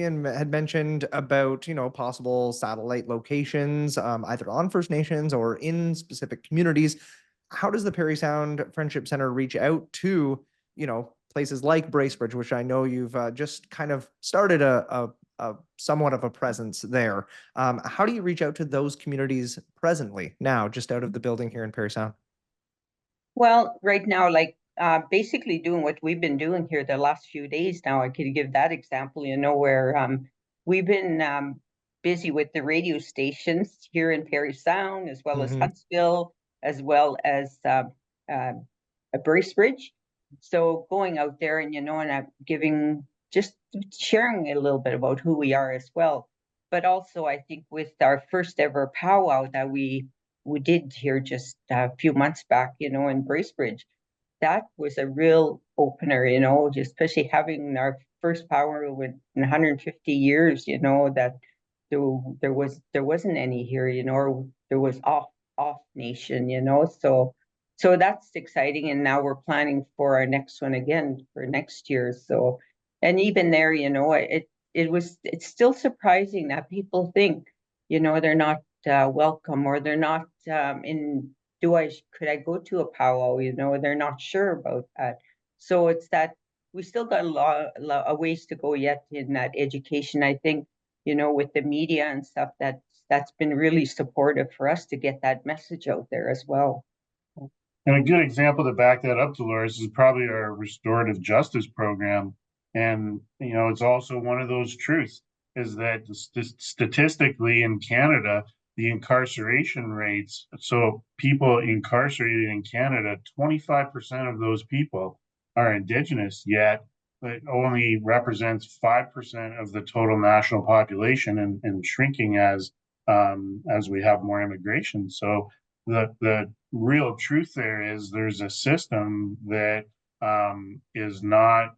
Ian had mentioned about, possible satellite locations, either on First Nations or in specific communities. How does the Parry Sound Friendship Center reach out to, places like Bracebridge, which I know you've just kind of started a somewhat of a presence there. How do you reach out to those communities presently now, just out of the building here in Parry Sound? Well, right now, basically doing what we've been doing here the last few days now. I could give that example, where we've been busy with the radio stations here in Parry Sound, as well as Hmm. Huntsville, as well as uh, Bracebridge. So going out there and I'm giving, just sharing a little bit about who we are as well. But also, I think with our first ever powwow that we did here just a few months back, in Bracebridge, that was a real opener, just especially having our first power in 150 years, that there wasn't any here, or there was off nation, so that's exciting. And now we're planning for our next one again for next year. So, and even there, it's still surprising that people think, they're not welcome, or they're not in could I go to a powwow? They're not sure about that. So it's that we still got a ways to go yet in that education. I think, with the media and stuff, that's been really supportive for us to get that message out there as well. And a good example to back that up, Dolores, is probably our restorative justice program. And, it's also one of those truths is that statistically in Canada, the incarceration rates, so people incarcerated in Canada, 25% of those people are Indigenous, yet it only represents 5% of the total national population, and shrinking as we have more immigration. So the real truth there is there's a system that is not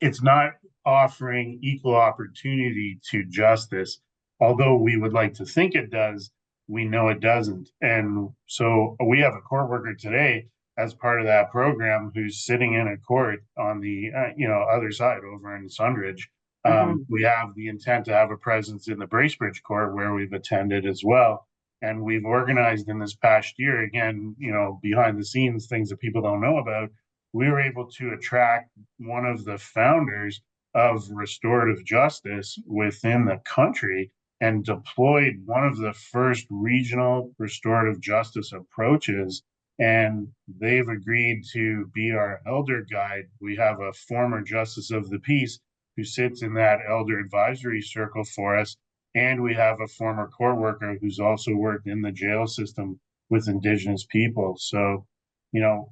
it's not offering equal opportunity to justice. Although we would like to think it does, we know it doesn't. And so we have a court worker today as part of that program who's sitting in a court on the other side over in Sundridge. We have the intent to have a presence in the Bracebridge court where we've attended as well. And we've organized in this past year, again, behind the scenes, things that people don't know about. We were able to attract one of the founders of restorative justice within the country and deployed one of the first regional restorative justice approaches. And they've agreed to be our elder guide. We have a former justice of the peace who sits in that elder advisory circle for us. And we have a former court worker who's also worked in the jail system with Indigenous people. So,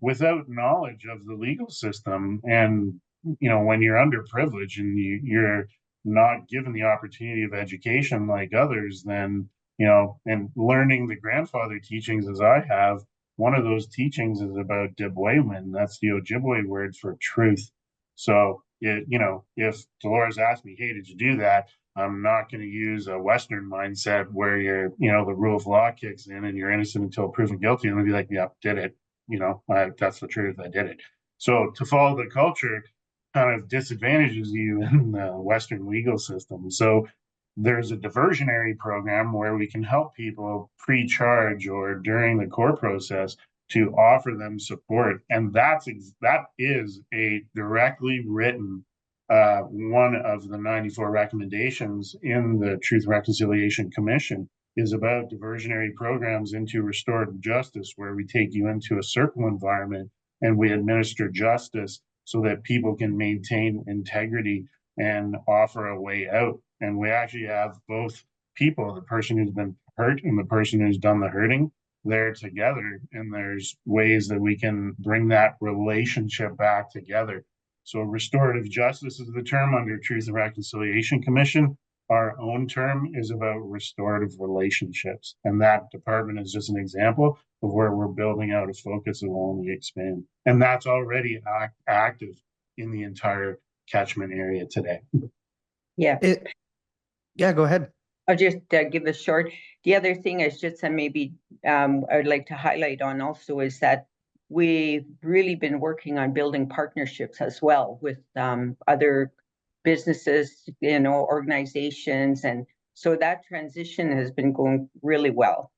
without knowledge of the legal system, and, when you're underprivileged and you're not given the opportunity of education like others, then, and learning the grandfather teachings as I have, one of those teachings is about Dibwayman. That's the Ojibwe word for truth. So, if Dolores asked me, hey, did you do that? I'm not going to use a Western mindset where the rule of law kicks in and you're innocent until proven guilty. I'm going to be like, yeah, did it. That's the truth. I did it. So to follow the culture kind of disadvantages you in the Western legal system. So there's a diversionary program where we can help people pre-charge or during the court process to offer them support. And that is a directly written one of the 94 recommendations in the Truth and Reconciliation Commission is about diversionary programs into restorative justice, where we take you into a circle environment and we administer justice so that people can maintain integrity and offer a way out. And we actually have both people, the person who's been hurt and the person who's done the hurting, there together. And there's ways that we can bring that relationship back together. So restorative justice is the term under Truth and Reconciliation Commission. Our own term is about restorative relationships. And that department is just an example of where we're building out a focus that will only expand. And that's already active in the entire catchment area today. Yeah. Yeah, go ahead. I'll just give a short. The other thing is just maybe I'd like to highlight on also is that we've really been working on building partnerships as well with other businesses, organizations. And so that transition has been going really well.